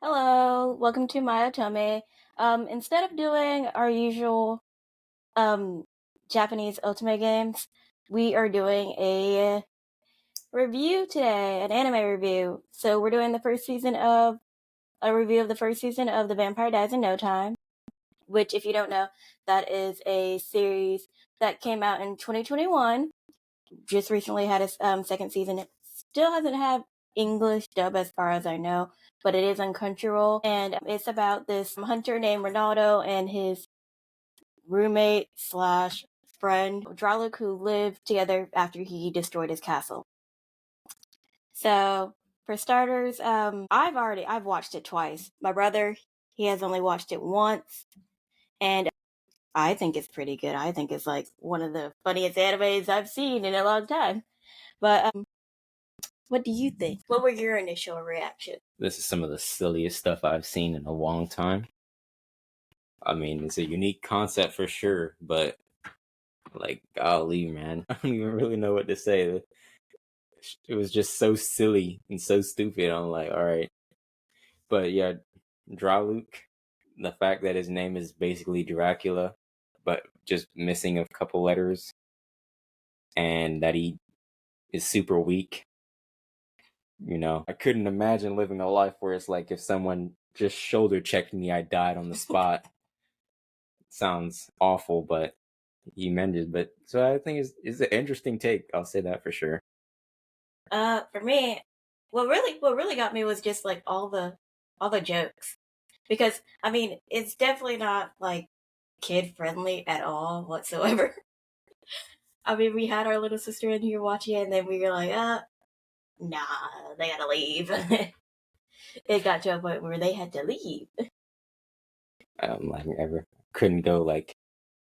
Hello, welcome to my Otome. Instead of doing our usual um, Japanese Otome games, we are doing a review today, an anime review. So we're doing a review of the first season of The Vampire Dies in No Time, which, if you don't know, that is a series that came out in 2021. Just recently had its second season. It still hasn't had English dub as far as I know, but it is on Crunchyroll, and it's about this hunter named Ronaldo and his roommate slash friend Draluk, who lived together after he destroyed his castle. So for starters, I've watched it twice. My brother, he has only watched it once, and I think it's pretty good. I think it's like one of the funniest animes I've seen in a long time. But what do you think? What were your initial reactions? This is some of the silliest stuff I've seen in a long time. I mean, it's a unique concept for sure, but like, golly, man, I don't even really know what to say. It was just so silly and so stupid. I'm like, all right. But yeah, Draluk, the fact that his name is basically Dracula, but just missing a couple letters, and that he is super weak. I couldn't imagine living a life where it's like if someone just shoulder checked me, I died on the spot. Sounds awful, but he mended. But so I think it's an interesting take. I'll say that for sure. For me, what really got me was just like all the jokes, because I mean it's definitely not like kid friendly at all whatsoever. I mean, we had our little sister in here watching it, and then we were like, nah, they gotta leave. It got to a point where they had to leave. Like ever couldn't go like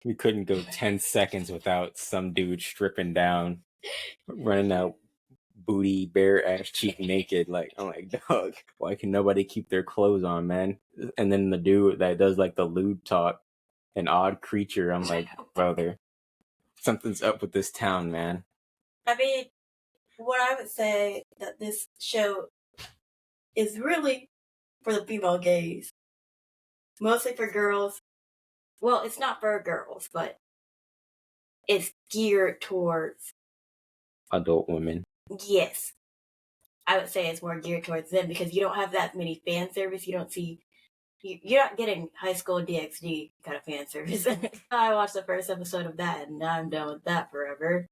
we couldn't go 10 seconds without some dude stripping down, running out booty, bare ass cheek naked. Like, I'm like, dog, why can nobody keep their clothes on, man? And then the dude that does like the lewd talk, an odd creature. I'm like, brother, something's up with this town, man. I mean, what I would say that this show is really for the female gaze, mostly for girls. Well, it's not for girls, but it's geared towards, Adult women. yes, I would say it's more geared towards them, because you don't have that many fan service. You don't see, you're not getting High School DxD kind of fan service. I watched the first episode of that, and I'm done with that forever.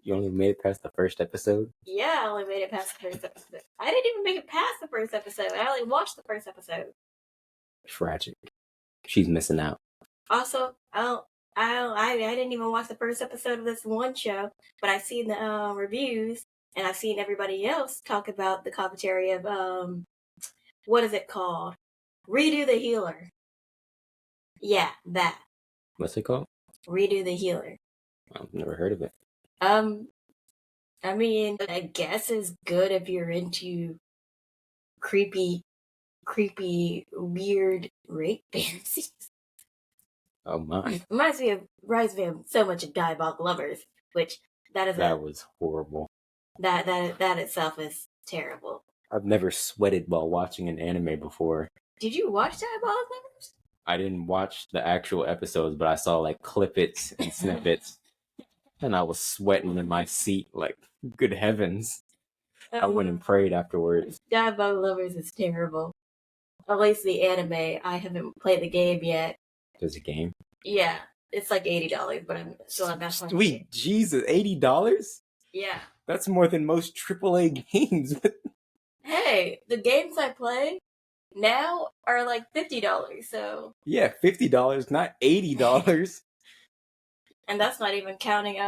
You only made it past the first episode? Yeah, I only made it past the first episode. I didn't even make it past the first episode. I only watched the first episode. Tragic. She's missing out. Also, I didn't even watch the first episode of this one show, but I've seen the reviews, and I've seen everybody else talk about the commentary of what is it called? Redo the Healer. Yeah, that. What's it called? Redo the Healer. I've never heard of it. I mean, I guess it's good if you're into creepy, weird rape fantasies. Oh my. Reminds me of so much of Diabolic Lovers, which that was horrible. That itself is terrible. I've never sweated while watching an anime before. Did you watch Diabolic Lovers? I didn't watch the actual episodes, but I saw like clippets and snippets, and I was sweating in my seat. Like, good heavens! I went and prayed afterwards. Diabolic Lovers is terrible. At least the anime. I haven't played the game yet. There's a game? Yeah, it's like $80, but I'm still not that. Sweet Jesus, $80? Yeah, that's more than most AAA games. Hey, the games I play now are like $50, so yeah, $50, not $80. And that's not even counting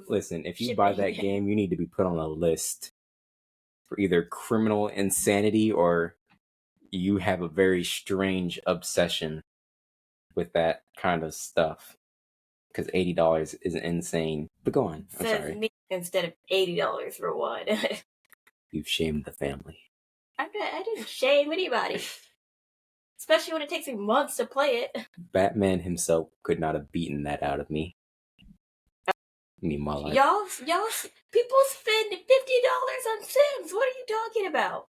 Listen, if you buy that game, you need to be put on a list for either criminal insanity or you have a very strange obsession with that kind of stuff. Because $80 is insane. But go on. I'm sorry. Me instead of $80 for one. You've shamed the family. I didn't shame anybody. Especially when it takes me months to play it. Batman himself could not have beaten that out of me. Meanwhile, y'all, people spend $50 on Sims. What are you talking about?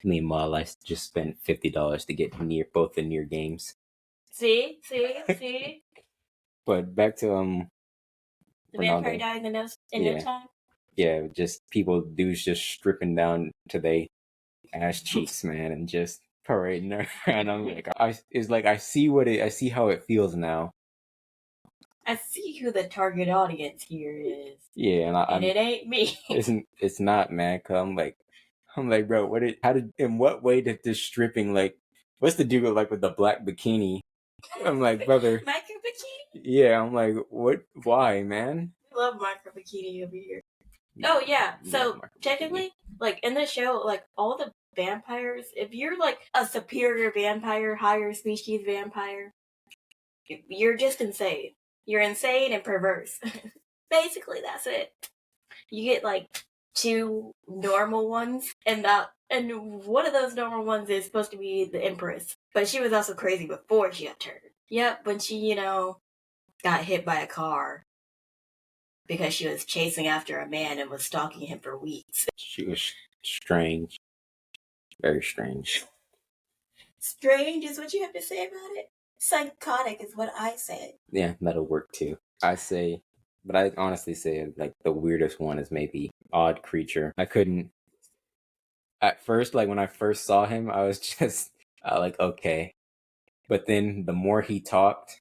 Meanwhile, I just spent $50 to get both the Nier games. See. But back to The vampire Ronaldo. dies in no Yeah. time. Yeah, just dudes just stripping down to they ass cheeks, man, and just parading around. I'm like, I see how it feels now. I see who the target audience here is. Yeah, and it ain't me. It's not, man. 'Cause I'm like, bro, in what way did this stripping, like, what's the deal with the black bikini? I'm like, brother. Micro bikini? Yeah, I'm like, what? Why, man? I love micro bikini over here. Oh yeah, so technically, like in the show, like all the vampires, if you're like a superior vampire, higher species vampire, you're just insane. You're insane and perverse. Basically, that's it. You get like 2 normal ones, and one of those normal ones is supposed to be the Empress, but she was also crazy before she got turned. Yep, when she got hit by a car because she was chasing after a man and was stalking him for weeks. She was strange. Very strange. Strange is what you have to say about it? Psychotic is what I say. Yeah, that'll work too. But I honestly say, like, the weirdest one is maybe Odd Creature. I couldn't, at first, like, when I first saw him, I was just, like, okay. But then the more he talked,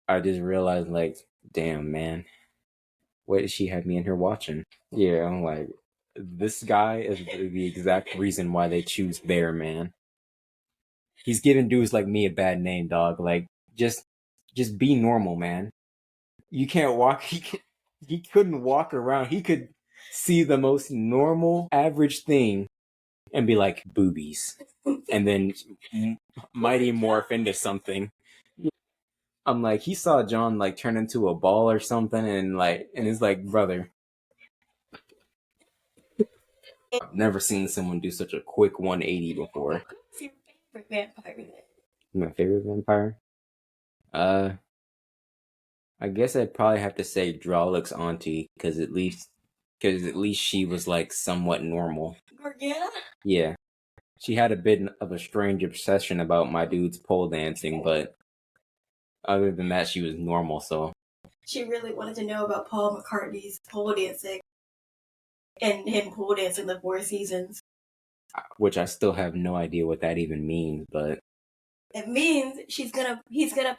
I just realized, like, damn, man, what did she have me in here watching? Yeah, I'm like, this guy is the exact reason why they choose Bear, man. He's giving dudes like me a bad name, dog. Like, just be normal, man. You can't walk. He couldn't walk around. He could see the most normal, average thing and be like, boobies, and then mighty morph into something. I'm like, he saw John like turn into a ball or something, and it's like, brother, I've never seen someone do such a quick 180 before. Who's your favorite vampire? My favorite vampire? I guess I'd probably have to say Drawlick's auntie, because at least she was like somewhat normal. Morgana? Yeah. She had a bit of a strange obsession about my dude's pole dancing, but other than that, she was normal, so. She really wanted to know about Paul McCartney's pole dancing and him pole dancing the 4 seasons. Which I still have no idea what that even means, but. It means he's gonna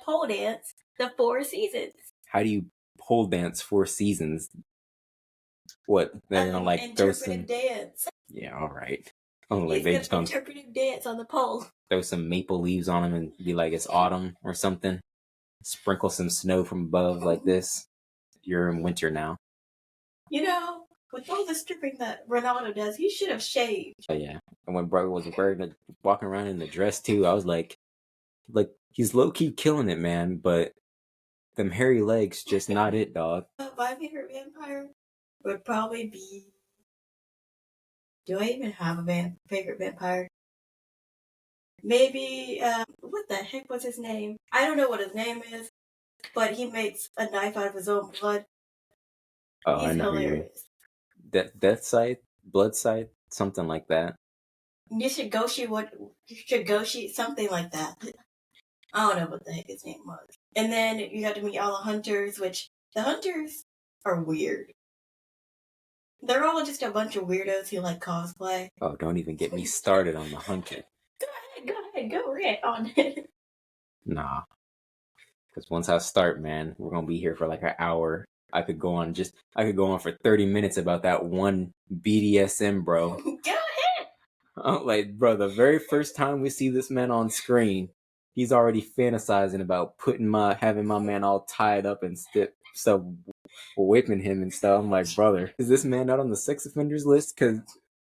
pole dance the 4 seasons. How do you pole dance 4 seasons? What? They're gonna like interpretive dance. Yeah, alright. Oh, like they just gonna interpretive dance on the pole. Throw some maple leaves on them and be like it's autumn or something. Sprinkle some snow from above like this. You're in winter now. You know, with all the stripping that Ronaldo does, he should have shaved. Oh yeah. And when brother was walking around in the dress too, I was like he's low key killing it, man, but them hairy legs just not it, dog. My favorite vampire would probably be. Do I even have a favorite vampire? Maybe, what the heck was his name? I don't know what his name is, but he makes a knife out of his own blood. Oh, he's hilarious. Death Sight? Blood Sight? Something like that. Shigoshi, something like that. I don't know what the heck his name was. And then you got to meet all the hunters, which the hunters are weird. They're all just a bunch of weirdos who like cosplay. Oh, don't even get me started on the hunter. Go right on it. Nah. Because once I start, man, we're going to be here for like an hour. I could go on for 30 minutes about that one BDSM, bro. Go ahead. Like, bro, the very first time we see this man on screen, he's already fantasizing about having my man all tied up and stuff, whipping him and stuff. I'm like, brother, is this man not on the sex offenders list? Because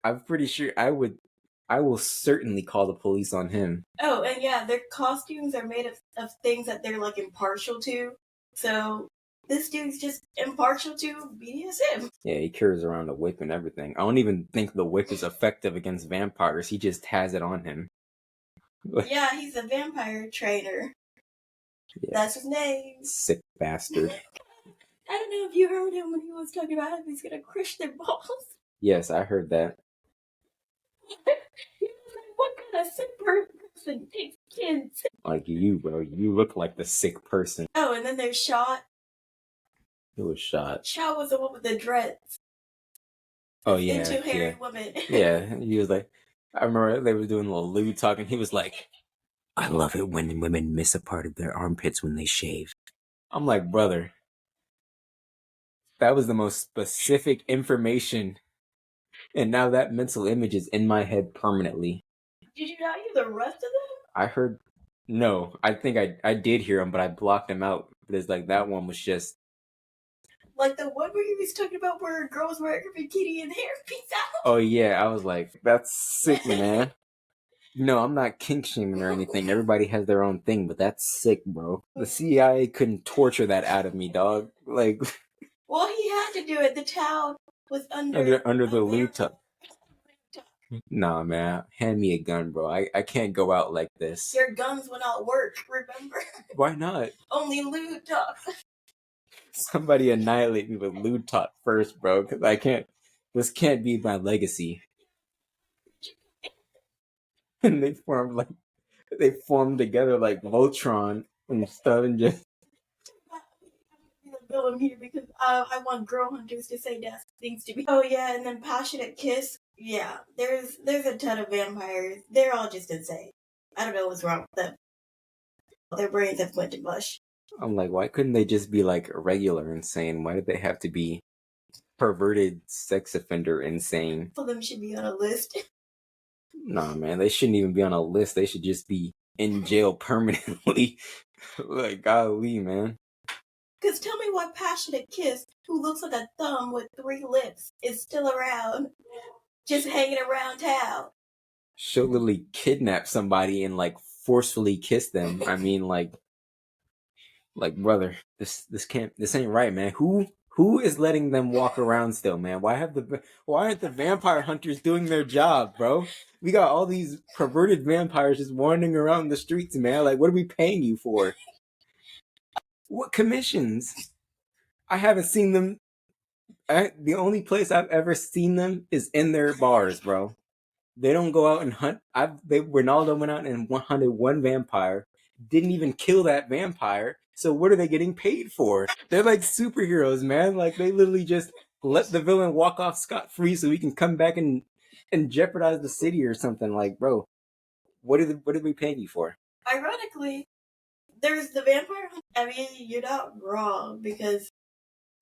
I'm pretty sure I will certainly call the police on him. Oh, and yeah, their costumes are made of things that they're like impartial to. So this dude's just impartial to BDSM. Yeah, he carries around a whip and everything. I don't even think the whip is effective against vampires. He just has it on him. Yeah, he's a vampire trainer. Yeah. That's his name. Sick bastard. I don't know if you heard him when he was talking about how he's gonna crush their balls. Yes, I heard that. He was like, what kind of sick person takes kids? Like you, bro. You look like the sick person. Oh, and then there's Shaw. Who was shot. Shaw was the one with the dreads. Oh That's yeah, into hairy yeah, woman. yeah. He was like, I remember they were doing a little lewd talking. He was like, I love it when women miss a part of their armpits when they shave. I'm like, brother, that was the most specific information, and now that mental image is in my head permanently. Did you not hear the rest of them? I heard, no, I think I did hear him, but I blocked him out. But it's like that one was just Like the one where he was talking about where girls wear a bikini and hair peeks out. oh yeah, I was like, that's sick, man. No, I'm not kink shaming or anything. Everybody has their own thing, but that's sick, bro. The CIA couldn't torture that out of me, dog. Like, Well, he had to do it. The towel was under under the lube tub. Nah, man, hand me a gun, bro. I can't go out like this. Your guns will not work, remember? Why not? Only lube talk. Somebody annihilate me with lewd talk first, bro, because I can't. This can't be my legacy. And they formed together like Voltron and stuff, and just Bill, I'm here because I want girl hunters to say nasty things to me. Oh yeah, and then passionate kiss. Yeah, there's a ton of vampires. They're all just insane. I don't know what's wrong with them. Their brains have went to mush. I'm like, why couldn't they just be like regular insane? Why did they have to be perverted sex offender insane? All of them should be on a list. Nah, man, they shouldn't even be on a list. They should just be in jail permanently. Like, golly, man. Because tell me why Passionate Kiss, who looks like a thumb with 3 lips, is still around, just hanging around town. She'll literally kidnap somebody and like forcefully kiss them. I mean, like brother, this ain't right, man. Who is letting them walk around still, man? Why aren't the vampire hunters doing their job, bro? We got all these perverted vampires just wandering around the streets, man. Like, what are we paying you for? What commissions? I haven't seen them. The only place I've ever seen them is in their bars, bro. They don't go out and hunt. Ronaldo went out and hunted one vampire. Didn't even kill that vampire. So what are they getting paid for? They're like superheroes, man. Like they literally just let the villain walk off scot-free so we can come back and jeopardize the city or something. Like, bro, what are we paying you for? Ironically, there's the vampire. I mean, you're not wrong because,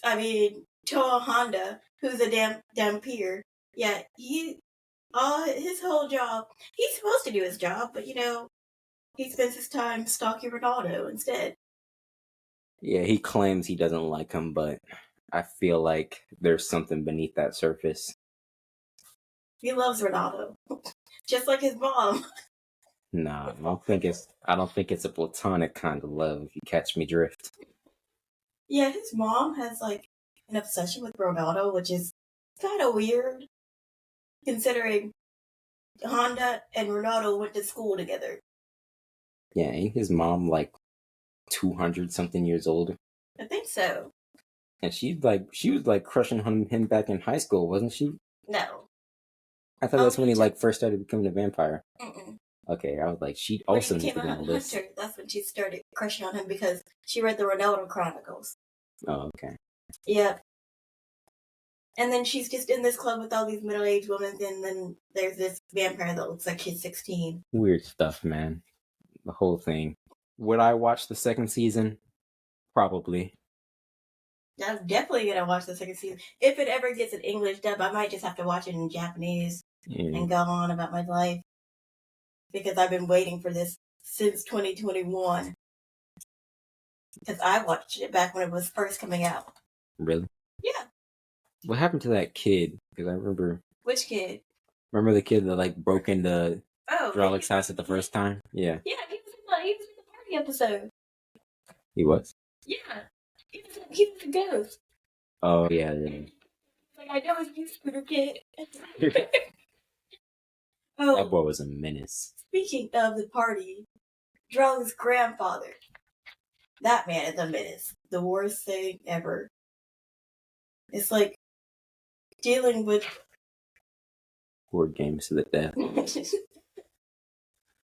I mean, Toa Honda, who's a dampier, yeah, his whole job, he's supposed to do his job, but he spends his time stalking Ronaldo instead. Yeah, he claims he doesn't like him, but I feel like there's something beneath that surface. He loves Ronaldo, just like his mom. Nah, I don't think it's a platonic kind of love. If you catch me drift. Yeah, his mom has like an obsession with Ronaldo, which is kind of weird, considering Honda and Ronaldo went to school together. Yeah, ain't his mom like 200 something years old? I think so. And she was like crushing on him back in high school, wasn't she? No. I thought that's when he like first started becoming a vampire. Mm-mm. Okay, I was like, she When also he needs to became be a on the list. hunter, that's when she started crushing on him because she read the Ronaldo Chronicles. Oh, okay. Yep. And then she's just in this club with all these middle-aged women, and then there's this vampire that looks like he's 16. Weird stuff, man. The whole thing. Would I watch the second season? Probably. I'm definitely gonna watch the second season. If it ever gets an English dub, I might just have to watch it in Japanese and go on about my life. Because I've been waiting for this since 2021. Because I watched it back when it was first coming out. Really? Yeah. What happened to that kid? Because I remember. Which kid? Remember the kid that like broke into Dralik's house at the first time? Yeah. Yeah, he was in the party episode. He was? Yeah. He was a ghost. Oh, yeah. Like, I know it's you, Scooter Kid. That boy was a menace. Speaking of the party, Dralik's grandfather. That man is a menace. The worst thing ever. It's like dealing with Board games to the death.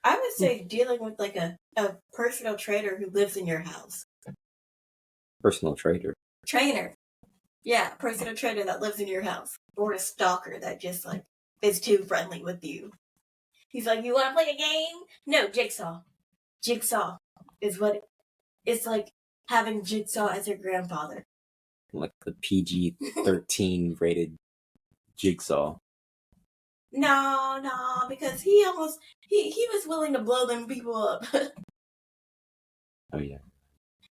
I would say dealing with like a personal trainer who lives in your house. Personal trainer. Trainer. Yeah, personal trainer that lives in your house. Or a stalker that just like is too friendly with you. He's like, you want to play a game? No, Jigsaw. Jigsaw is what it's like having Jigsaw as your grandfather. Like the PG-13 rated Jigsaw. No, because he was willing to blow them people up. Oh yeah.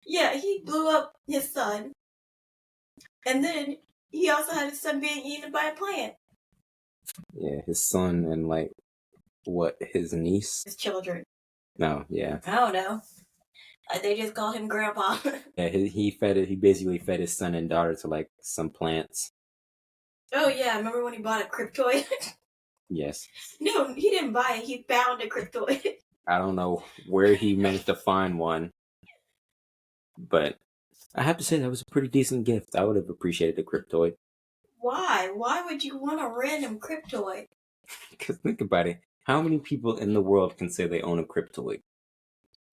Yeah, he blew up his son. And then he also had his son being eaten by a plant. Yeah, his son and like what, his niece? His children. No, yeah. I don't know. They just call him Grandpa. Yeah, he basically fed his son and daughter to like some plants. Oh yeah, remember when he bought a Cryptoid? Yes. No, he didn't buy it. He found a Cryptoid. I don't know where he managed to find one, but I have to say that was a pretty decent gift. I would have appreciated a Cryptoid. Why? Why would you want a random Cryptoid? Because think about it. How many people in the world can say they own a Cryptoid?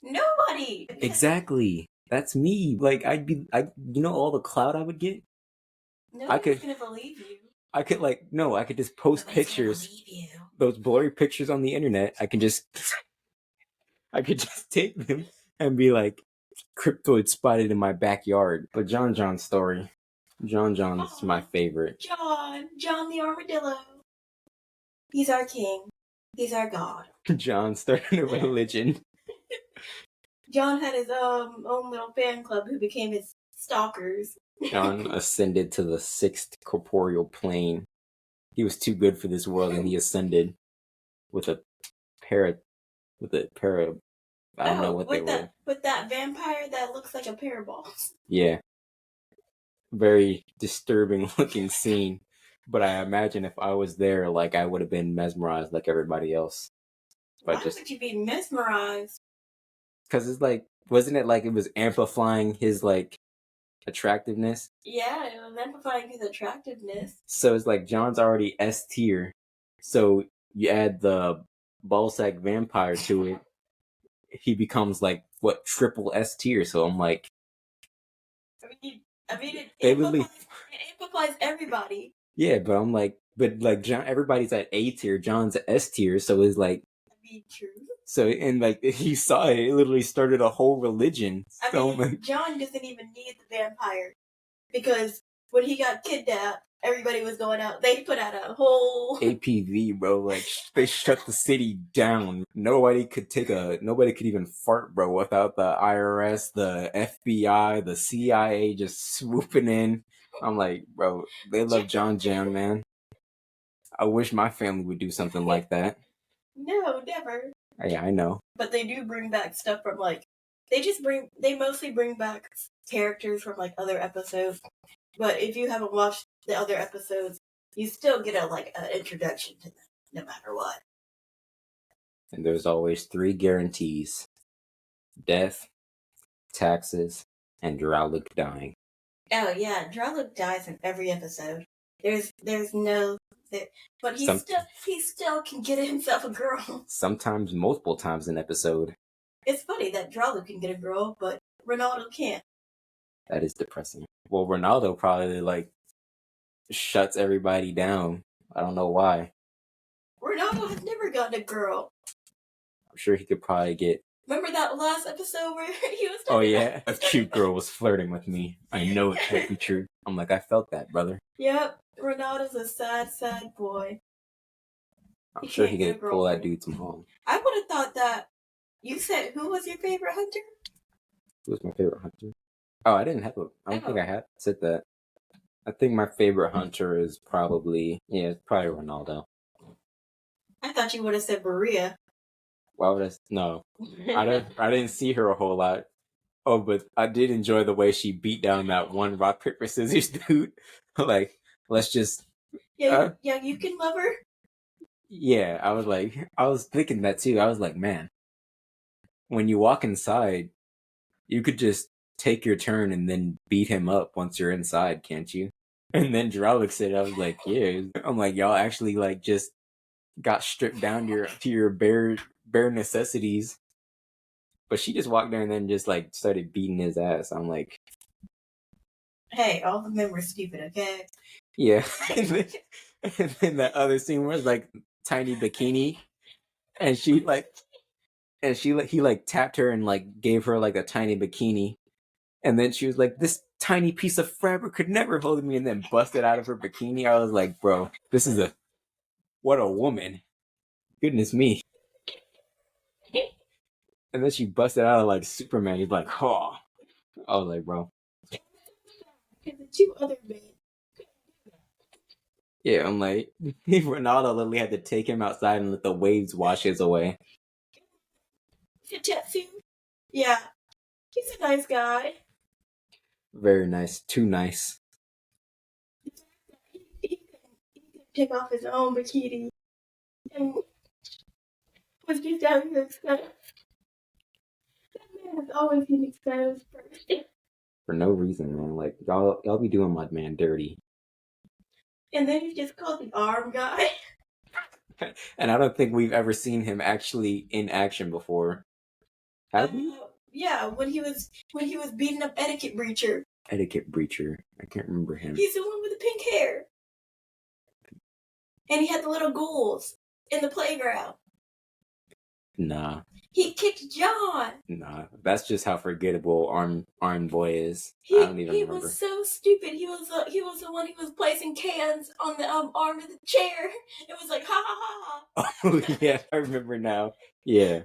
Nobody. Exactly. That's me. Like you know all the clout I would get? Nobody's gonna believe you. I could just post pictures, those blurry pictures on the internet. I could just take them and be like, Cryptoid spotted in my backyard. But John's story. John's my favorite. John the Armadillo. He's our king. He's our god. John started a religion. John had his own little fan club who became his stalkers. John ascended to the 6th corporeal plane. He was too good for this world, and he ascended with a pair of I don't know what they were. With that vampire that looks like a pair of balls. Yeah. Very disturbing looking scene. But I imagine if I was there, like I would have been mesmerized like everybody else. Why would you be mesmerized? Because it's like, wasn't it like it was amplifying his like attractiveness? Yeah, it was amplifying his attractiveness. So it's like John's already S tier. So you add the ballsack vampire to it, he becomes like what, triple S tier. So I'm like, it amplifies everybody. Yeah, but I'm like, John, everybody's at A tier, John's at S tier, so it's like, true. So, and like, he saw it literally started a whole religion. John doesn't even need the vampire. Because when he got kidnapped, everybody was going out. They put out a whole APV, bro. Like, they shut the city down. Nobody could even fart, bro, without the IRS, the FBI, the CIA just swooping in. I'm like, bro, they love John Jam, man. I wish my family would do something like that. No, never. Yeah, I know. But they do bring back stuff from like, they mostly bring back characters from like other episodes. But if you haven't watched the other episodes, you still get an introduction to them, no matter what. And there's always 3 guarantees: death, taxes, and Drowlick dying. Oh yeah, Drowlick dies in every episode. There's no, but he still can get himself a girl. Sometimes multiple times an episode. It's funny that Drowlick can get a girl, but Ronaldo can't. That is depressing. Well, Ronaldo probably like shuts everybody down. I don't know why. Ronaldo has never gotten a girl. I'm sure he could probably get. Remember that last episode where he was? Oh yeah, a cute girl was flirting with me. I know it can't be true. I'm like, I felt that, brother. Yep, Ronaldo's a sad, sad boy. I'm sure he could pull that dude some home. I would have thought that. You said who was your favorite hunter? Who was my favorite hunter? Oh, I didn't have a. I don't think I had said that. I think my favorite hunter is probably Ronaldo. I thought you would have said Maria. Why would I? No, I didn't see her a whole lot. Oh, but I did enjoy the way she beat down that one rock paper scissors dude. Like, let's just. Yeah, you can love her. Yeah, I was thinking that too. I was like, man, when you walk inside, you could just take your turn and then beat him up once you're inside, can't you? And then Drowlick said, I was like, yeah. I'm like, y'all actually like just got stripped down to your bare necessities. But she just walked there and then just like started beating his ass. I'm like, hey, all the men were stupid, okay? yeah. And then that other scene was like tiny bikini, and he like tapped her and like gave her like a tiny bikini, and then she was like, this tiny piece of fabric could never hold me, and then busted out of her bikini. I was like, bro, what a woman. Goodness me. And then she busted out of like Superman. He's like, oh. I was like, bro. And the two other men. Yeah, I'm like, Ronaldo literally had to take him outside and let the waves wash his away. Tetsu? Yeah. He's a nice guy. Very nice. Too nice. He could take off his own bikini and was just out here exposed. That man has always been exposed first. For no reason, man. Like, y'all be doing my man dirty. And then he's just called the arm guy. And I don't think we've ever seen him actually in action before. Have we? Yeah, when he was beating up Etiquette Breacher. Etiquette Breacher. I can't remember him. He's the one with the pink hair. And he had the little ghouls in the playground. Nah. He kicked John. Nah. That's just how forgettable Arm Boy is. I don't even remember. He was so stupid. He was the one who was placing cans on the arm of the chair. It was like ha ha ha ha. Oh yeah, I remember now. Yeah.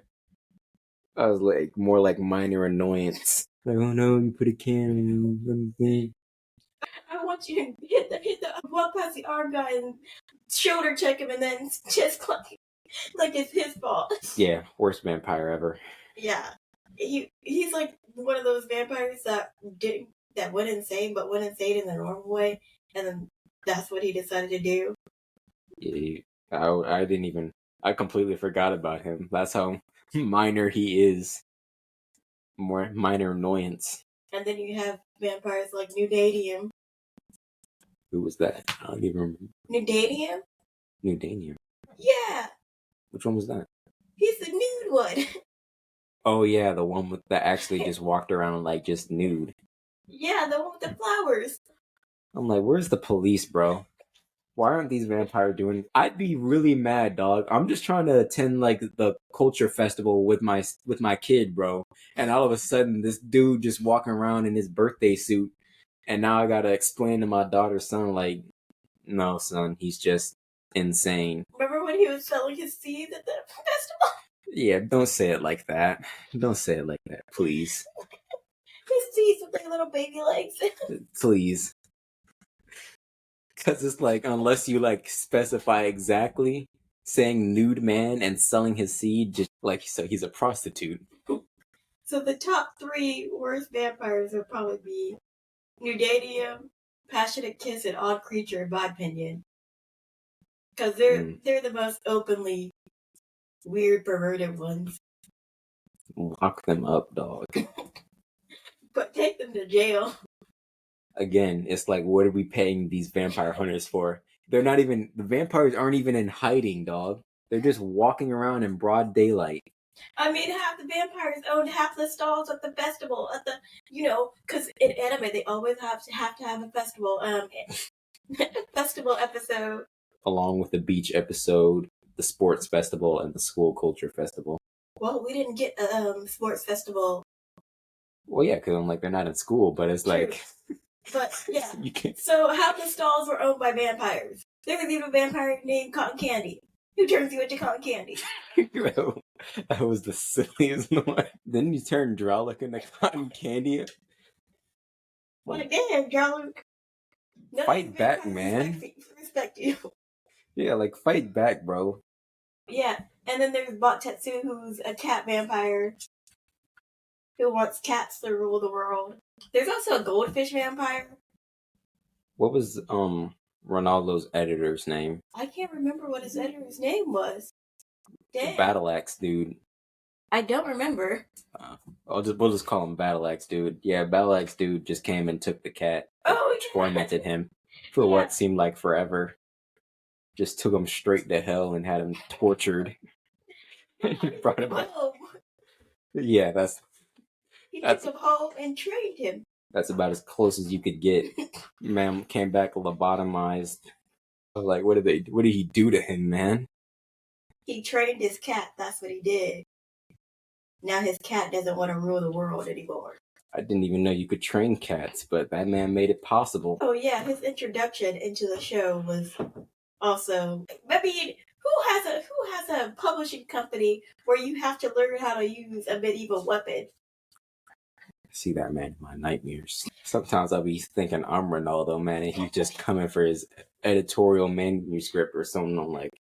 I was like more like minor annoyance. Like, oh no, you put a can on me. I want you to hit the walk past the arm guy and shoulder check him and then just like it's his fault. Yeah, worst vampire ever. Yeah. He's like one of those vampires that went insane, but went insane in the normal way, and then that's what he decided to do. Yeah, I completely forgot about him. That's how minor he is. More minor annoyance. And then you have vampires like Nudadium. Who was that? I don't even remember. Nudadium? Nudanium. Yeah. Which one was that? He's the nude one. Oh yeah, the one that actually just walked around like just nude. Yeah, the one with the flowers. I'm like, where's the police, bro? Why aren't these vampires doing? I'd be really mad, dog. I'm just trying to attend like the culture festival with my kid, bro. And all of a sudden, this dude just walking around in his birthday suit, and now I gotta explain to my daughter's son, like, no, son, he's just insane. Remember when he was selling his seeds at the festival? Yeah, don't say it like that. Don't say it like that, please. His seeds with their little baby legs. Please. Because it's like, unless you like specify exactly, saying nude man and selling his seed, just like, so he's a prostitute. So the top 3 worst vampires would probably be Nudadium, Passionate Kiss, and Odd Creature, in my opinion. Because they're the most openly weird, perverted ones. Lock them up, dog. But take them to jail. Again, it's like, what are we paying these vampire hunters for? The vampires aren't even in hiding, dog. They're just walking around in broad daylight. I mean, half the vampires owned half the stalls at the festival, because in anime they always have to have a festival, festival episode. Along with the beach episode, the sports festival, and the school culture festival. Well, we didn't get a sports festival. Well, yeah, because I'm like, they're not in school, but it's like... But, yeah. You can't... So, half the stalls were owned by vampires. There was even a vampire named Cotton Candy, who turns you into cotton candy. That was the silliest one. Then you turn Dralic into cotton candy. Like, damn, Dralic. Fight back, man. Respect you. Yeah, like, fight back, bro. Yeah, and then there's Botetsu, who's a cat vampire who wants cats to rule the world. There's also a goldfish vampire. What was Ronaldo's editor's name? I can't remember what his editor's name was. Damn. Battle Axe dude. I don't remember. We'll just call him Battle Axe dude. Yeah, Battle Axe dude just came and took the cat. Oh, yeah. Tormented him for what seemed like forever. just took him straight to hell and had him tortured. Brought him back. home. Yeah, that's He That's- took him home and trained him. that's about as close as you could get. Man came back lobotomized. I was like, what did he do to him, man? He trained his cat. That's what he did. Now his cat doesn't want to rule the world anymore. I didn't even know you could train cats, but that man made it possible. Oh yeah, his introduction into the show was also. I mean, who has a publishing company where you have to learn how to use a medieval weapon? I see that man in my nightmares. Sometimes I'll be thinking I'm Ronaldo, man, and he's just coming for his editorial manuscript or something. I'm like,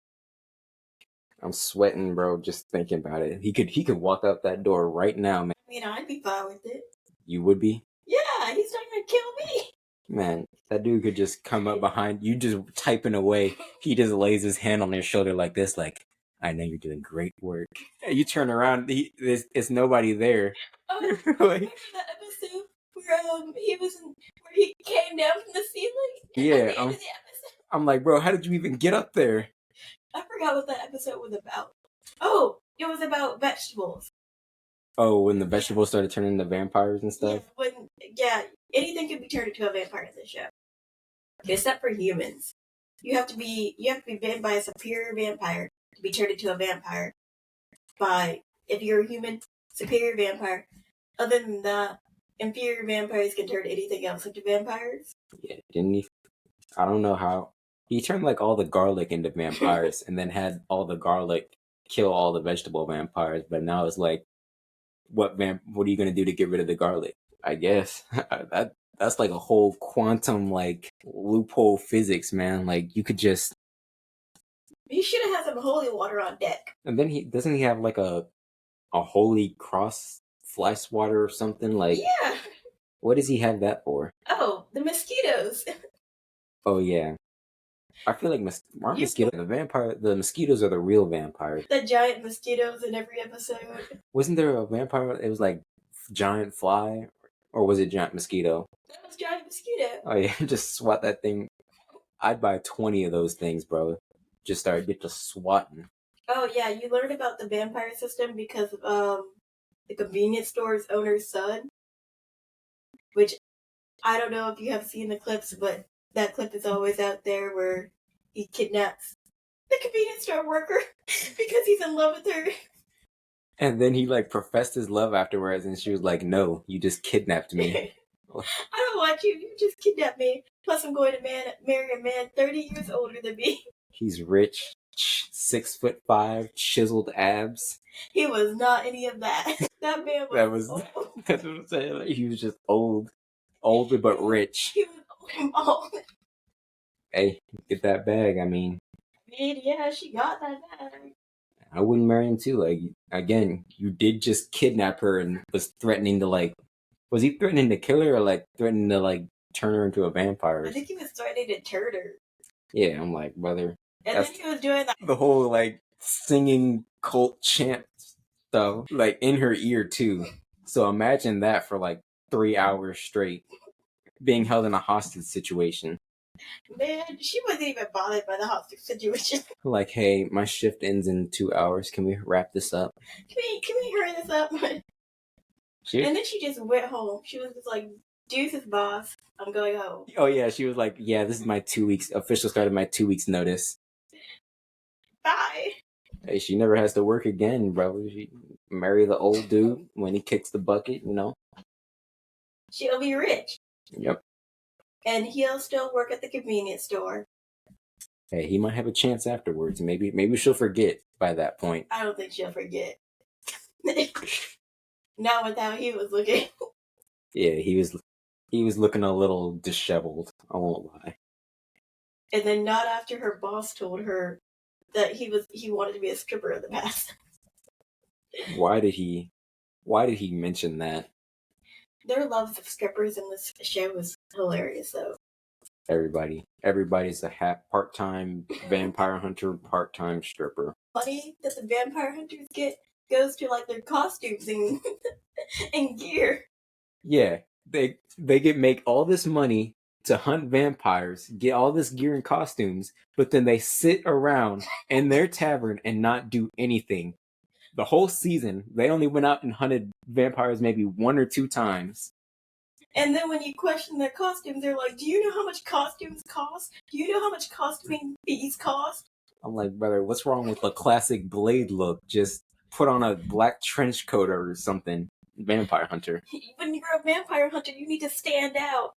I'm sweating, bro, just thinking about it. He could walk out that door right now, man. I mean, I'd be fine with it. You would be? Yeah, he's not gonna kill me. Man, that dude could just come up behind you, just typing away. He just lays his hand on your shoulder like this, like, I know you're doing great work. You turn around, it's nobody there. Oh, remember that episode where he came down from the ceiling? Yeah, I'm like, bro, how did you even get up there? I forgot what that episode was about. Oh, it was about vegetables. Oh, when the vegetables started turning into vampires and stuff? Yeah, anything can be turned into a vampire in this show. Except for humans. You have to be bitten by a superior vampire to be turned into a vampire. If you're a human, superior vampire. Other than that, inferior vampires can turn anything else into vampires. Yeah, didn't he? I don't know how. He turned like all the garlic into vampires and then had all the garlic kill all the vegetable vampires, but now it's like, what are you gonna do to get rid of the garlic? I guess that's like a whole quantum like loophole physics, man. Like you could just. He should have had some holy water on deck. And then doesn't he have like a holy cross flash water or something? Like, yeah. What does he have that for? Oh, the mosquitoes. Oh yeah. I feel like the mosquitoes are the real vampires. The giant mosquitoes in every episode. Wasn't there a vampire? It was like giant fly, or was it giant mosquito? That was giant mosquito. Oh yeah, just swat that thing. I'd buy 20 of those things, bro. Just get to swatting. Oh yeah, you learned about the vampire system because of the convenience store's owner's son. Which I don't know if you have seen the clips, but that clip is always out there where he kidnaps the convenience store worker because he's in love with her. And then he like professed his love afterwards, and she was like, "No, you just kidnapped me." I don't want you. You just kidnapped me. Plus, I'm going to marry a man 30 years older than me. He's rich, 6'5", chiseled abs. He was not any of that. That man was old. That's what I'm saying. Like, he was just older but rich. He was old. Hey, get that bag. I mean, yeah, she got that bag. I wouldn't marry him too. Like, again, you did just kidnap her and was threatening to like. Was he threatening to kill her or like threatening to like turn her into a vampire? I think he was threatening to turn her. Yeah, I'm like, brother. And then he was doing the whole like singing cult chant stuff, like in her ear too. So imagine that for like 3 hours straight, being held in a hostage situation. Man, she wasn't even bothered by the hostage situation. Like, hey, my shift ends in 2 hours. Can we wrap this up? Can we hurry this up? And then she just went home. She was just like, deuces, boss. I'm going home. Oh, yeah. She was like, yeah, this is my 2 weeks, official start of my 2 weeks notice. Bye. Hey, she never has to work again, bro. She marry the old dude when he kicks the bucket, you know? She'll be rich. Yep. And he'll still work at the convenience store. Hey, he might have a chance afterwards. Maybe she'll forget by that point. I don't think she'll forget. Not with how he was looking. Yeah, he was looking a little disheveled. I won't lie. And then not after her boss told her that he wanted to be a stripper in the past. Why did he mention that? Their loves of strippers in this show was hilarious, though. Everybody's a part-time vampire hunter, part-time stripper. Money that the vampire hunters get goes to like their costumes and gear. Yeah, they make all this money to hunt vampires, get all this gear and costumes, but then they sit around in their tavern and not do anything. The whole season, they only went out and hunted vampires maybe 1 or 2 times. And then when you question their costumes, they're like, do you know how much costumes cost? Do you know how much costuming fees cost? I'm like, brother, what's wrong with the classic Blade look? Just put on a black trench coat or something. Vampire hunter. When you're a vampire hunter, you need to stand out.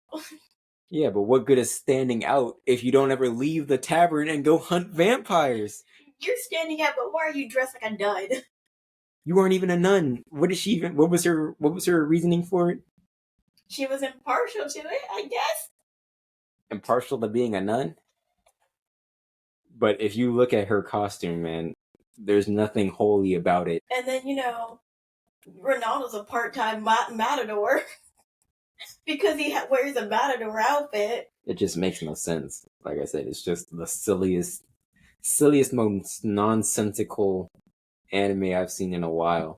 Yeah, but what good is standing out if you don't ever leave the tavern and go hunt vampires? You're standing out, but why are you dressed like a nun? You weren't even a nun. What was her reasoning for it? She was impartial to it, I guess. Impartial to being a nun? But if you look at her costume, man, there's nothing holy about it. And then, Ronaldo's a part-time matador because he wears a matador outfit. It just makes no sense. Like I said, it's just the silliest, most nonsensical anime I've seen in a while.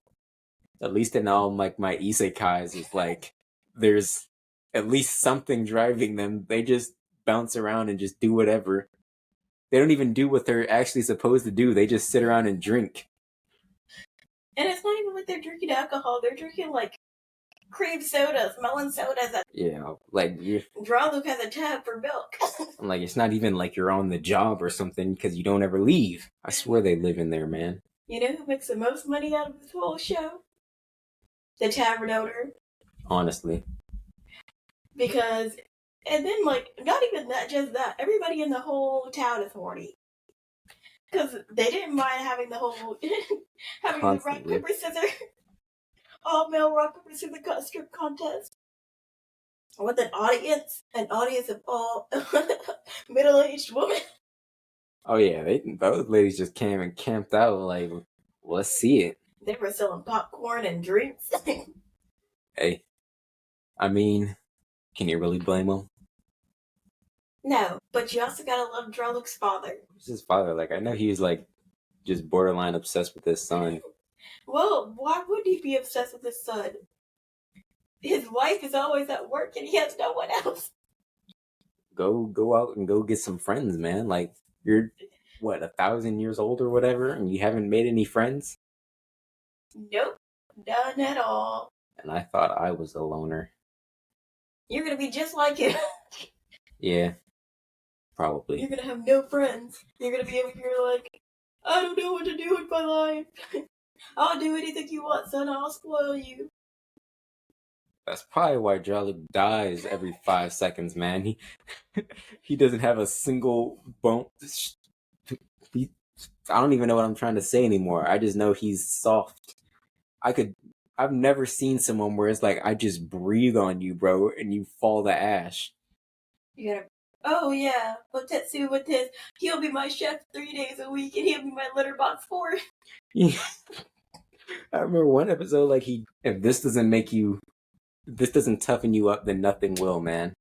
At least in all my isekais, is like there's at least something driving them. They just bounce around and just do whatever. They don't even do what they're actually supposed to do. They just sit around and drink. And it's not even like they're drinking alcohol. They're drinking like cream sodas, melon sodas. Yeah, like Drawluke has a tab for milk. I'm like, it's not even like you're on the job or something because you don't ever leave. I swear they live in there, man. You know who makes the most money out of this whole show? The tavern owner. Honestly. Because, and then not even that, just that, everybody in the whole town is horny. Because they didn't mind having the whole, having Constantly. the rock, paper, scissors, all male rock, paper, scissors strip contest. With an audience of all middle-aged women. Oh yeah, those ladies just came and camped out like, let's see it. They were selling popcorn and drinks. Hey, I mean, can you really blame them? No, but you also gotta love Drawluke's father. Who's his father? Like, I know he's like just borderline obsessed with his son. Well, why would he be obsessed with his son? His wife is always at work and he has no one else. Go out and go get some friends, man. Like, you're, 1,000 years old or whatever, and you haven't made any friends? Nope, none at all. And I thought I was a loner. You're gonna be just like him. Yeah, probably. You're gonna have no friends. You're gonna be over here like, I don't know what to do with my life. I'll do anything you want, son. I'll spoil you. That's probably why Drawluke dies every 5 seconds, man. He doesn't have a single bone. I don't even know what I'm trying to say anymore. I just know he's soft. I've never seen someone where it's like, I just breathe on you, bro, and you fall to ash. You gotta, oh yeah, Otetsu with his, he'll be my chef 3 days a week and he'll be my litter box 4. I remember one episode, like, if this doesn't toughen you up, then nothing will, man.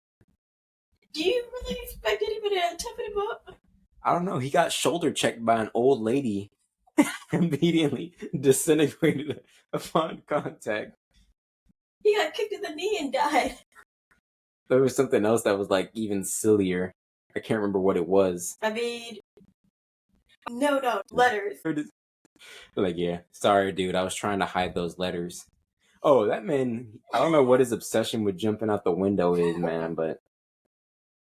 Do you really expect anybody to toughen him up? I don't know. He got shoulder checked by an old lady, immediately disintegrated upon contact. He got kicked in the knee and died. There was something else that was like even sillier. I can't remember what it was. I mean, no, letters. Like, yeah, sorry, dude. I was trying to hide those letters. Oh, that man, I don't know what his obsession with jumping out the window is, man, but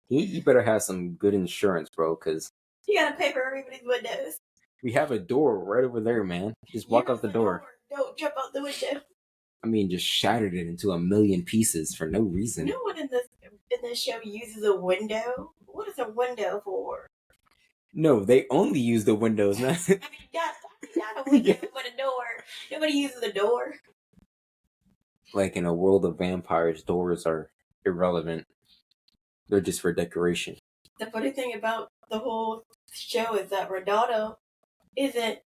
he better have some good insurance, bro, because you gotta pay for everybody's windows. We have a door right over there, man. Just walk out the door. Don't jump out the window. I mean, just shattered it into a million pieces for no reason. No one in this show uses a window. What is a window for? No, they only use the windows. Not I mean, not a window, but a door. Nobody uses a door. Like in a world of vampires, doors are irrelevant. They're just for decoration. The funny thing about the whole show is that Ronaldo isn't.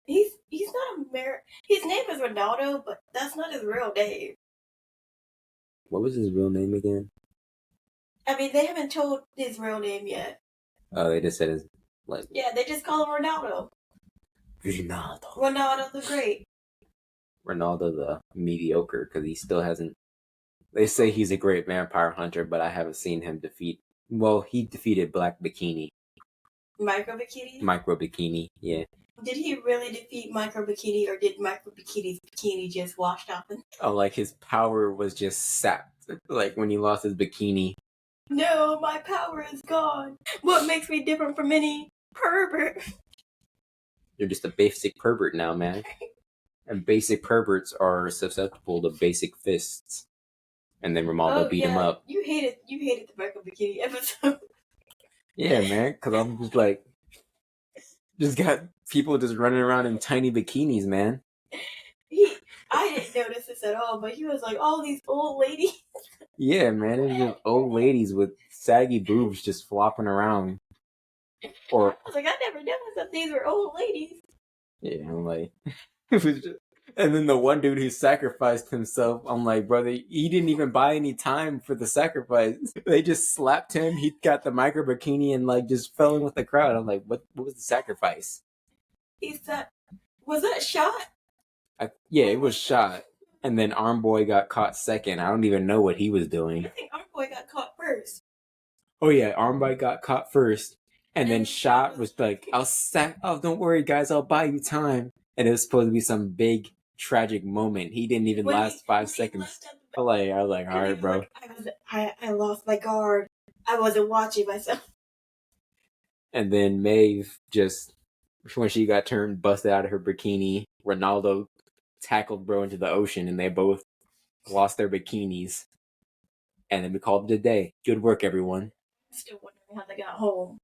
He's not American. His name is Ronaldo, but that's not his real name. What was his real name again? I mean, they haven't told his real name yet. Oh, they just said his like. Yeah, they just call him Ronaldo. Ronaldo the Great. Ronaldo the mediocre, because he still hasn't They say he's a great vampire hunter, but I haven't seen him defeat. Well, he defeated Black Bikini. Micro Bikini? Micro Bikini, yeah. Did he really defeat Micro Bikini, or did Micro Bikini's bikini just washed off him? Oh, like his power was just sapped. Like when he lost his bikini. No, my power is gone. What makes me different from any pervert? You're just a basic pervert now, man. And basic perverts are susceptible to basic fists. And then Romaldo beat him up. You hated the Micro Bikini episode. Yeah, man, because I'm just like, just got people just running around in tiny bikinis, man. I didn't notice this at all, but he was like, all these old ladies. Yeah, man, it's just old ladies with saggy boobs just flopping around. Or I was like, I never noticed that these were old ladies. Yeah, I'm like, it was just. And then the one dude who sacrificed himself, I'm like, brother, he didn't even buy any time for the sacrifice. They just slapped him. He got the micro bikini and like just fell in with the crowd. I'm like, what was the sacrifice? Was that shot? Yeah, it was shot. And then Arm Boy got caught second. I don't even know what he was doing. I think Arm Boy got caught first. Oh yeah, Arm Boy got caught first. And then Shot was like, don't worry guys, I'll buy you time. And it was supposed to be some big tragic moment. He didn't even last 5 seconds. I was like, all right, bro. I lost my guard. I wasn't watching myself. And then Maeve just, when she got turned, busted out of her bikini. Ronaldo tackled bro into the ocean, and they both lost their bikinis. And then we called it a day. Good work, everyone. I'm still wondering how they got home.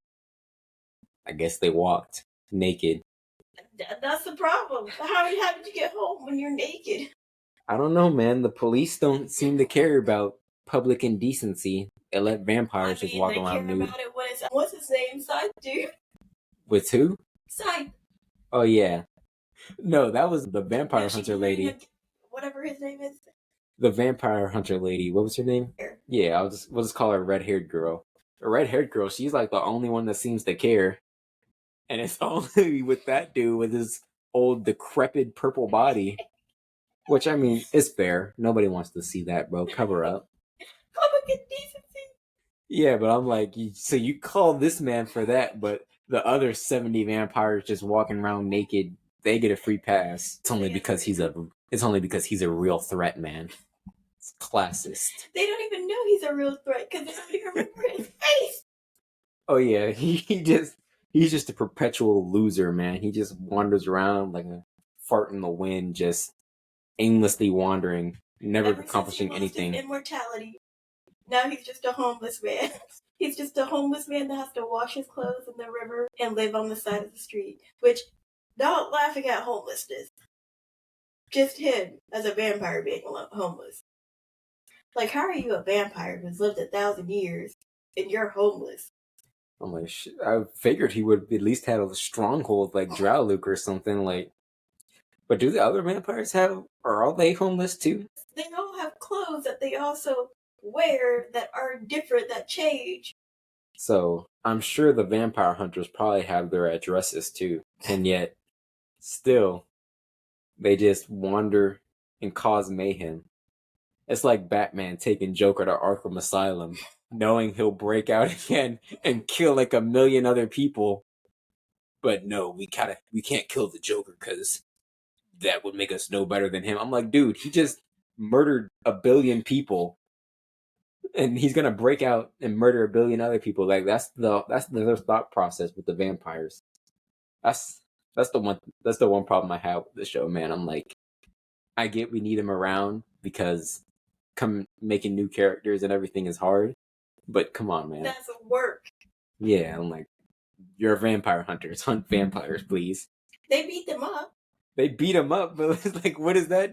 I guess they walked naked. That's the problem. How did you get home when you're naked? I don't know, man. The police don't seem to care about public indecency. They let vampires just walk around nude. About it when what's his name? Scythe, dude. With who? Scythe. Oh, yeah. No, that was the vampire hunter lady. Whatever his name is. The vampire hunter lady. What was her name? Yeah, we'll just call her red-haired girl. A red-haired girl, she's like the only one that seems to care. And it's only with that dude with his old decrepit purple body. Which, I mean, is fair. Nobody wants to see that, bro. Cover up. Public indecency. Yeah, but I'm like, so you call this man for that, but the other 70 vampires just walking around naked, they get a free pass. It's only because he's a real threat, man. It's classist. They don't even know he's a real threat because they don't even remember his face. Oh yeah, he's just a perpetual loser, man. He just wanders around like a fart in the wind, just aimlessly wandering, never accomplishing anything. Immortality. Now he's just a homeless man. He's just a homeless man that has to wash his clothes in the river and live on the side of the street. Which, not laughing at homelessness. Just him as a vampire being homeless. Like, how are you a vampire who's lived 1,000 years and you're homeless? I'm like, I figured he would at least have a stronghold like Drowluke or something like. But do the other vampires are all they homeless too? They all have clothes that they also wear that are different, that change. So I'm sure the vampire hunters probably have their addresses too. And yet, still, they just wander and cause mayhem. It's like Batman taking Joker to Arkham Asylum, knowing he'll break out again and kill like 1 million other people. But no, we can't kill the Joker because that would make us no better than him. I'm like, dude, he just murdered 1 billion people, and he's gonna break out and murder 1 billion other people. Like that's their thought process with the vampires. That's the one problem I have with the show, man. I'm like, I get we need him around because making new characters and everything is hard, but come on, man. That's work. Yeah, I'm like, you're a vampire hunter. Hunt vampires, please. They beat them up. They beat them up, but it's like, what is that?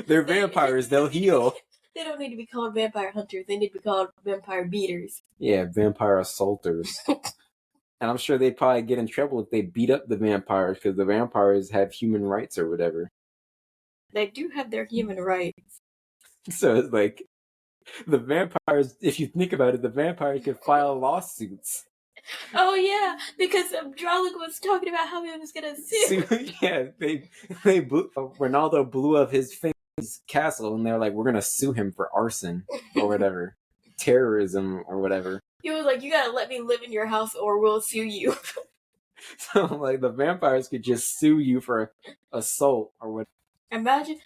They're vampires. They'll heal. They don't need to be called vampire hunters. They need to be called vampire beaters. Yeah, vampire assaulters. And I'm sure they'd probably get in trouble if they beat up the vampires because the vampires have human rights or whatever. They do have their human rights. So it's like, the vampires, if you think about it, the vampires could file lawsuits. Oh yeah, because Drowluke was talking about how he was gonna sue. Yeah, Ronaldo blew up his finger. his castle, and they're like, we're gonna sue him for arson or whatever, terrorism or whatever. He was like, you gotta let me live in your house or we'll sue you. So like the vampires could just sue you for assault or what. Imagine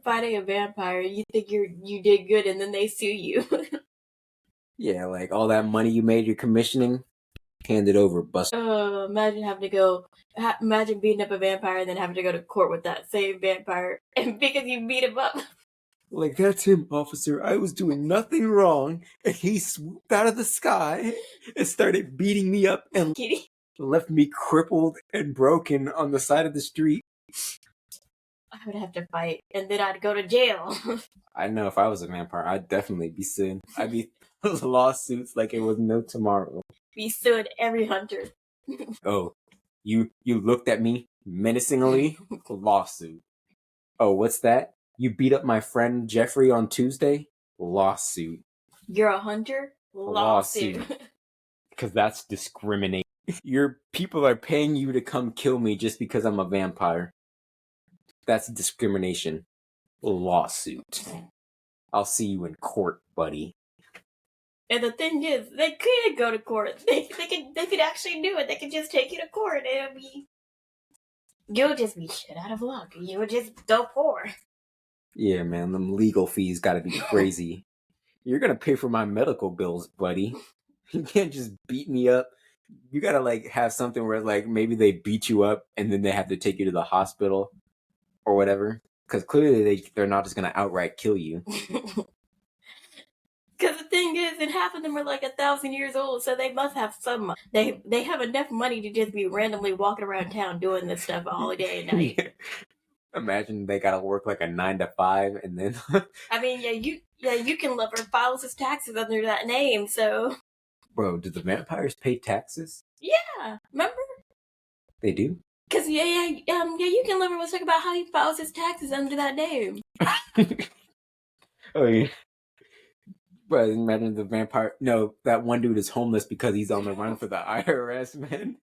fighting a vampire. You think you did good, and then they sue you. Yeah, like all that money you made, your commissioning, hand it over, bust. Imagine having to imagine beating up a vampire and then having to go to court with that same vampire, and because you beat him up. Like, that's him, officer. I was doing nothing wrong, and he swooped out of the sky and started beating me up and Kitty. left me crippled and broken on the side of the street. I would have to fight, and then I'd go to jail. I know if I was a vampire, I'd definitely be suing. I'd be lawsuits like it was no tomorrow. Be sued every hunter. Oh, you looked at me menacingly? Lawsuit. Oh, what's that? You beat up my friend Jeffrey on Tuesday? Lawsuit. You're a hunter? Lawsuit. Because that's discrimination. Your people are paying you to come kill me just because I'm a vampire. That's discrimination. Lawsuit. I'll see you in court, buddy. And the thing is, they could go to court. They could actually do it. They could just take you to court, and you'll just be shit out of luck. You would just go poor. Yeah, man, them legal fees gotta be crazy. You're gonna pay for my medical bills, buddy. You can't just beat me up. You gotta like have something where like maybe they beat you up and then they have to take you to the hospital or whatever. Because clearly they're not just gonna outright kill you. Because the thing is, and half of them are like 1,000 years old, so they must have some. They have enough money to just be randomly walking around town doing this stuff all day and night. Imagine they gotta work like a 9 to 5, and then. I mean, you can lover files his taxes under that name, so. Bro, do the vampires pay taxes? Yeah, remember? They do. Cause you can lover was talking about how he files his taxes under that name. Oh yeah. But imagine the vampire. No, that one dude is homeless because he's on the run for the IRS, man.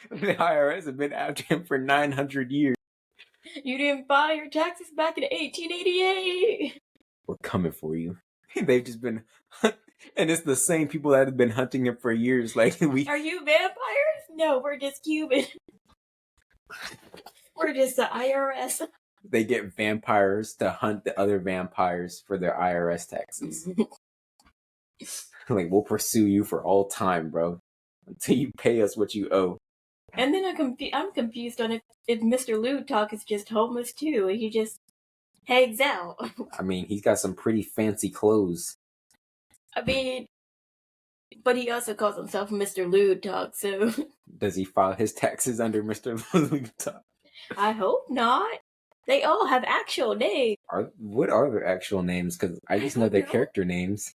The IRS have been after him for 900 years. You didn't file your taxes back in 1888. We're coming for you. They've just been, and it's the same people that have been hunting him for years. Like Are you vampires? No, we're just human. We're just the IRS. They get vampires to hunt the other vampires for their IRS taxes. Like, we'll pursue you for all time, bro, until you pay us what you owe. And then I'm confused on if Mr. Lewd Talk is just homeless too. He just hangs out. I mean, he's got some pretty fancy clothes. I mean, but he also calls himself Mr. Lewd Talk, so. Does he file his taxes under Mr. Lewd Talk? I hope not. They all have actual names. What are their actual names? Because I just know their character names.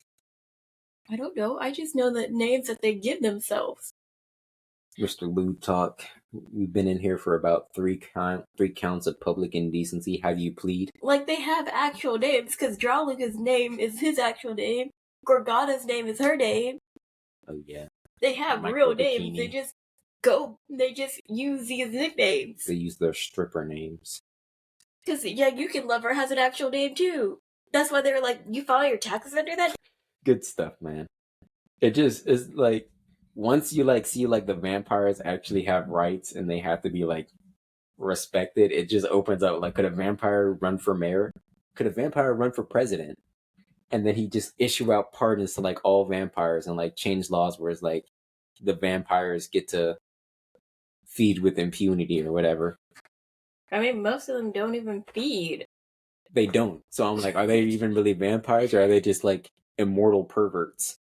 I don't know. I just know the names that they give themselves. Mr. Lewd Talk, we've been in here for about three counts of public indecency. How do you plead? Like, they have actual names, because Drawlika's name is his actual name. Gorgana's name is her name. Oh, yeah. They have real names. They just use these nicknames. They use their stripper names. Because, You Can Lover has an actual name, too. That's why they were like, you file your taxes under that? Good stuff, man. It just is like, once you like see like the vampires actually have rights and they have to be like respected, it just opens up. Like, could a vampire run for mayor? Could a vampire run for president? And then he just issue out pardons to like all vampires and like change laws where it's like the vampires get to feed with impunity or whatever. I mean, most of them don't even feed. They don't. So I'm like, are they even really vampires, or are they just like immortal perverts?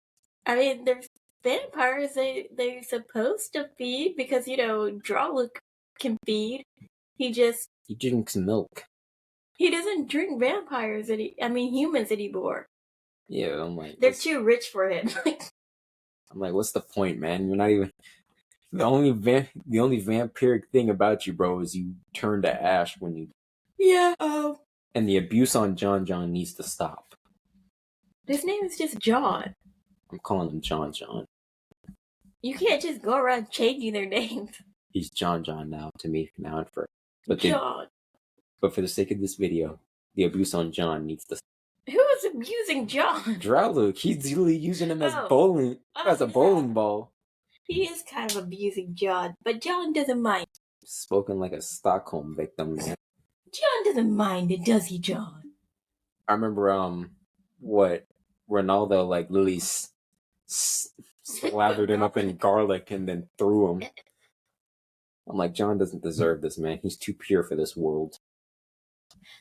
I mean, they're vampires. They're supposed to feed because, Drawlik can feed. He drinks milk. He doesn't drink humans anymore. Yeah, I'm like, they're too rich for him. I'm like, what's the point, man? You're not even the only vampiric thing about you, bro, is you turn to ash when you. Yeah. And the abuse on John needs to stop. His name is just John. I'm calling him John. You can't just go around changing their names. He's John now to me now and forever. John. But for the sake of this video, the abuse on John needs to. Who is abusing John? Drowluke, he's literally using him as Oh. as a bowling ball. He is kind of abusing John, but John doesn't mind. Spoken like a Stockholm victim, man. John doesn't mind it, does he, John? I remember what Ronaldo like literally slathered him up in garlic and then threw him. I'm like, John doesn't deserve this, man. He's too pure for this world.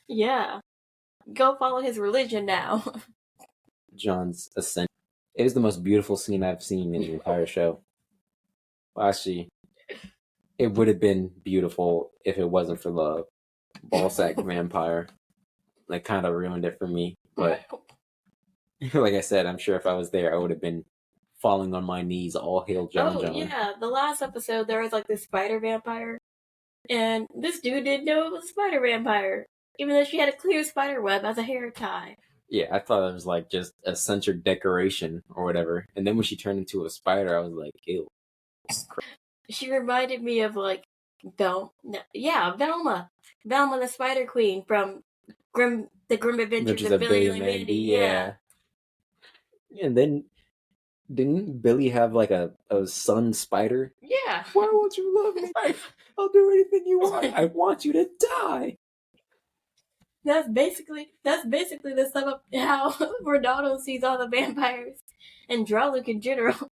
Yeah. Go follow his religion now. John's ascent. It is the most beautiful scene I've seen in the entire show. Well, actually, it would have been beautiful if it wasn't for the ballsack vampire. Like, kind of ruined it for me. But like I said, I'm sure if I was there, I would have been falling on my knees. All hail John. Yeah, the last episode there was like this spider vampire, and this dude didn't know it was a spider vampire, even though she had a clear spider web as a hair tie. Yeah, I thought it was like just a censored decoration or whatever. And then when she turned into a spider, I was like, ew. She reminded me of like Velma the Spider Queen from the Grim Adventures of Billy and Mandy. Yeah. And then didn't Billy have like a son spider? Yeah. Why won't you love me? I'll do anything you want. I want you to die. That's basically the sum of how Ronaldo sees all the vampires and Drowluke in general.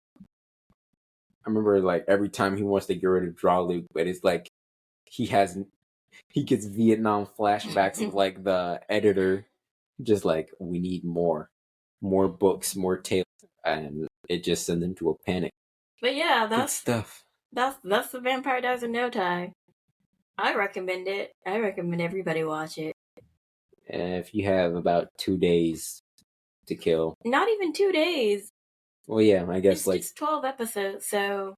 I remember like every time he wants to get rid of Drowluke, but it's like he gets Vietnam flashbacks of like the editor just like, we need more books, more tales, and it just sends him to a panic. But yeah, that's stuff. That's The Vampire Dies in No Time. I recommend it. I recommend everybody watch it. And if you have about 2 days to kill. Not even 2 days. Well, yeah, I guess it's like... It's 12 episodes, so...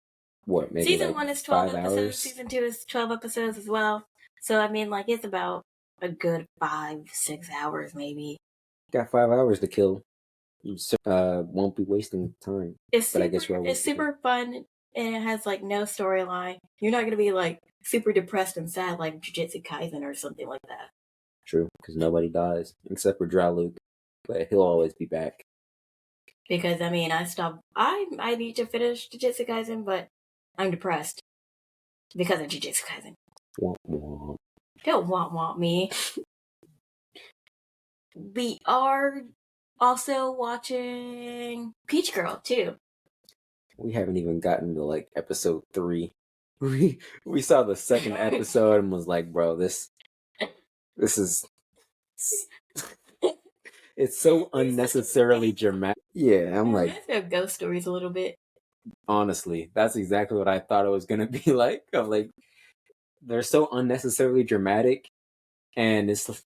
What, maybe Season like 1 is 12 episodes, hours? Season 2 is 12 episodes as well. So, I mean, like, it's about a good 5-6 hours, maybe. Got 5 hours to kill. You won't be wasting time. It's super fun, and it has, like, no storyline. You're not going to be, like, super depressed and sad like Jujutsu Kaisen or something like that. True, because nobody dies, except for Drowluke. But he'll always be back. Because, I mean, I need to finish Jujutsu Kaisen, but I'm depressed. Because of Jujutsu Kaisen. Womp womp. Don't womp me. We are also watching Peach Girl, too. We haven't even gotten to, like, episode 3. We saw the second episode and was like, bro, this is... It's so unnecessarily dramatic. Yeah, I'm like... It reminds me of Ghost Stories a little bit. Honestly, that's exactly what I thought it was going to be like. I'm like, they're so unnecessarily dramatic, and it's...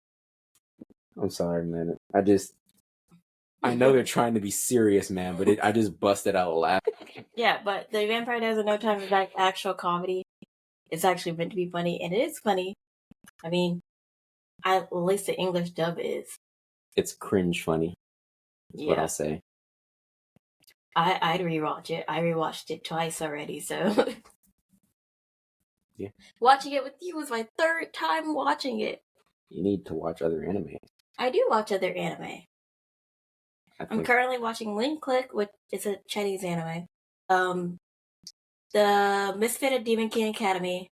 I'm sorry, man. I know they're trying to be serious, man, but I just busted out laughing. Yeah, but The Vampire Dies in No Time is like actual comedy. It's actually meant to be funny, and it is funny. I mean, at least the English dub is. It's cringe funny. That's what I'll say. I'd rewatch it. I rewatched it twice already, so... Yeah. Watching it with you was my 3rd time watching it. You need to watch other anime. I do watch other anime. I'm currently watching Link Click, which is a Chinese anime. The Misfit of Demon King Academy.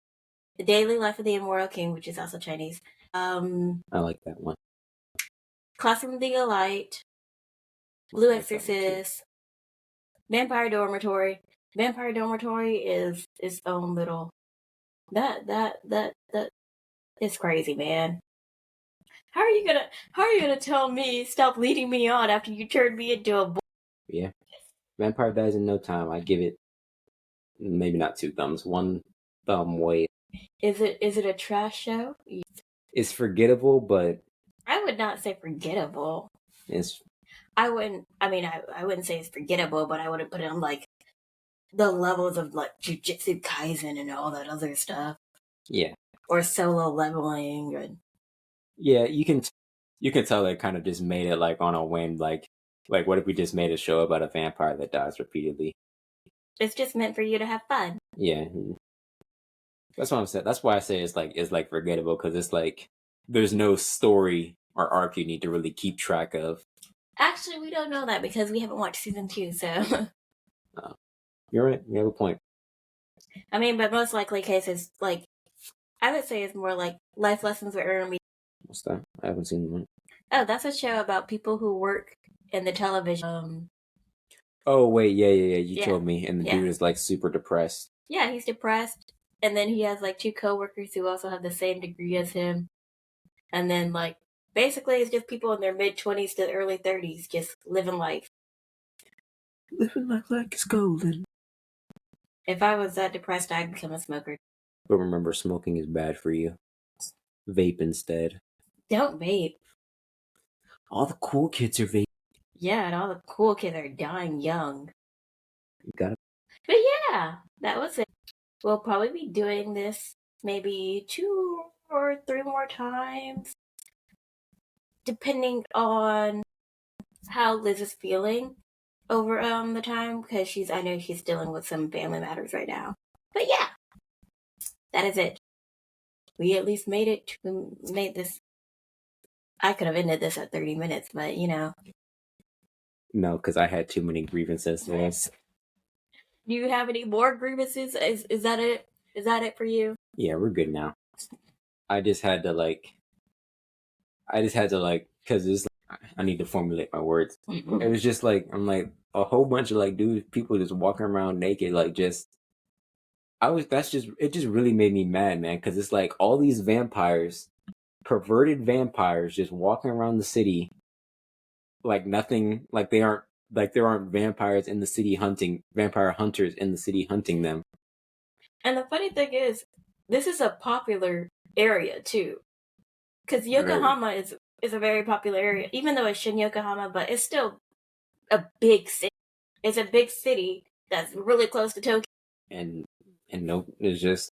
The Daily Life of the Immortal King, which is also Chinese. I like that one. Classroom of the Elite. Blue Exorcist. Vampire Dormitory. Vampire Dormitory is its own little... That is crazy, man. How are you gonna tell me stop leading me on after you turned me into a boy? Yeah. Vampire Dies in No Time. I give it maybe not 2 thumbs. 1 thumb way. Is it a trash show? It's forgettable, but I would not say forgettable. I wouldn't say it's forgettable, but I wouldn't put it on like the levels of like Jujutsu Kaisen and all that other stuff. Yeah. Or Solo Leveling and... Yeah, you can tell they kind of just made it like on a whim, like what if we just made a show about a vampire that dies repeatedly? It's just meant for you to have fun. Yeah. That's what I'm saying. That's why I say it's like forgettable, because it's like there's no story or arc you need to really keep track of? Actually, we don't know that because we haven't watched season 2, so. You're right. You have a point. I mean, but most likely cases, like, I would say it's more like life lessons with Aaron. What's that? I haven't seen one. Oh, that's a show about people who work in the television. Oh wait, yeah. You Yeah. told me, and the Yeah. dude is like super depressed. Yeah, he's depressed, and then he has like 2 coworkers who also have the same degree as him, and then like basically it's just people in their mid-20s to early 30s just living life. Living like it's golden. If I was that depressed, I'd become a smoker. But remember, smoking is bad for you. Vape instead. Don't vape. All the cool kids are vaping. Yeah, and all the cool kids are dying young. You gotta. But yeah, that was it. We'll probably be doing this maybe 2 or 3 more times, depending on how Liz is feeling over the time, because I know she's dealing with some family matters right now. But yeah, that is it. We at least made it. We made this. I could have ended this at 30 minutes, but you know. No, because I had too many grievances. Yes. Do you have any more grievances? Is that it? Is that it for you? Yeah, we're good now. I just had to because it's I need to formulate my words. It was just like I'm like a whole bunch of like dudes, people just walking around naked, like just. It just really made me mad, man, because it's like all these vampires, perverted vampires, just walking around the city, like nothing, like there aren't vampires in the city vampire hunters in the city hunting them. And the funny thing is, this is a popular area too, because Yokohama is a very popular area, even though it's Shin Yokohama, but it's still a big city. It's a big city that's really close to Tokyo. And no, it's just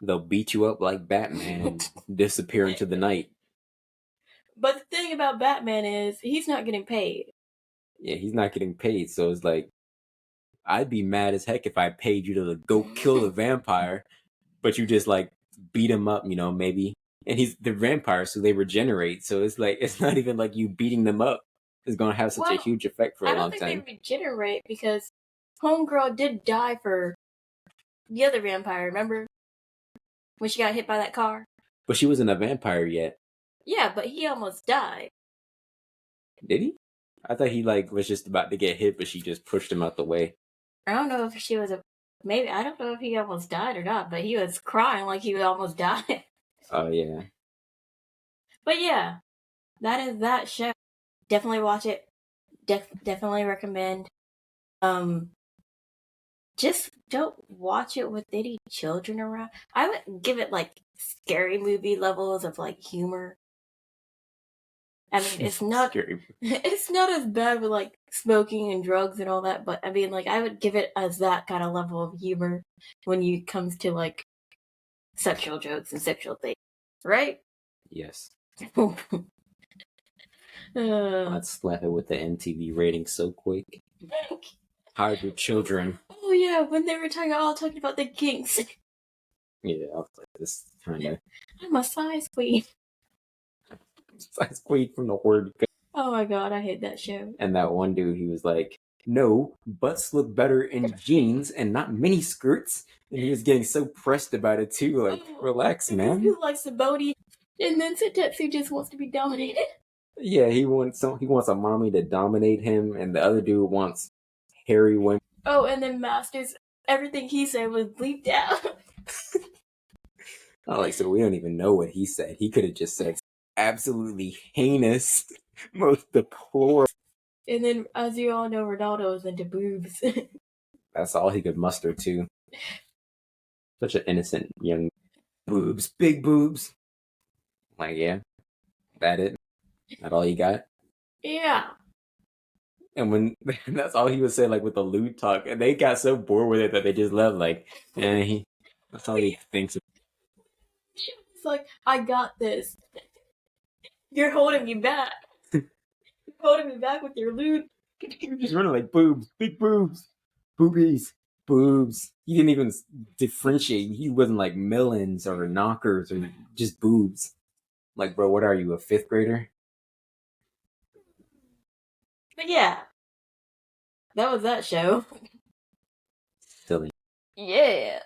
they'll beat you up like Batman and disappear into the night. But the thing about Batman is he's not getting paid. Yeah, he's not getting paid, so it's like I'd be mad as heck if I paid you to go kill the vampire, but you just like beat him up, maybe. And the vampire, so they regenerate. So it's like it's not even like you beating them up is going to have such a huge effect for a long time. I don't think they regenerate because Homegirl did die for the other vampire, remember? When she got hit by that car? But she wasn't a vampire yet. Yeah, but he almost died. Did he? I thought he was just about to get hit, but she just pushed him out the way. I don't know if she was I don't know if he almost died or not, but he was crying like he would almost die. Oh, yeah. But yeah, that is that show. Definitely watch it. Definitely recommend. Just don't watch it with any children around. I would give it like scary movie levels of like humor. I mean, it's not it's not as bad with like smoking and drugs and all that, but I mean, like I would give it as that kind of level of humor when it comes to like sexual jokes and sexual things, right? Yes. I'd slap it with the MTV rating so quick. Hide your children. Oh yeah, when they were talking about the kinks. Yeah, I was like this kind of. I'm a size queen. Size queen from the word. Oh my god, I hate that show. And that one dude, he was like, "No, butts look better in jeans and not mini skirts." And he was getting so pressed about it too. Like, relax, man. He likes the booty, and then Setsu just wants to be dominated. Yeah, he wants a mommy to dominate him, and the other dude wants hairy women. Oh, and then Masters, everything he said was bleeped out. So we don't even know what he said. He could have just said absolutely heinous, most deplorable. And then, as you all know, Ronaldo is into boobs. That's all he could muster too. Such an innocent young boobs, big boobs. Like, yeah, that it? That all you got? Yeah. And when that's all he would say, like with the lewd talk, and they got so bored with it that they just left. Like, that's all he thinks. It's like, I got this. You're holding me back. You're holding me back with your lewd. You're just running like boobs, big boobs, boobies, boobs. He didn't even differentiate. He wasn't like melons or knockers or just boobs. Like, bro, what are you, a 5th grader? But yeah, that was that show. Silly. Yeah.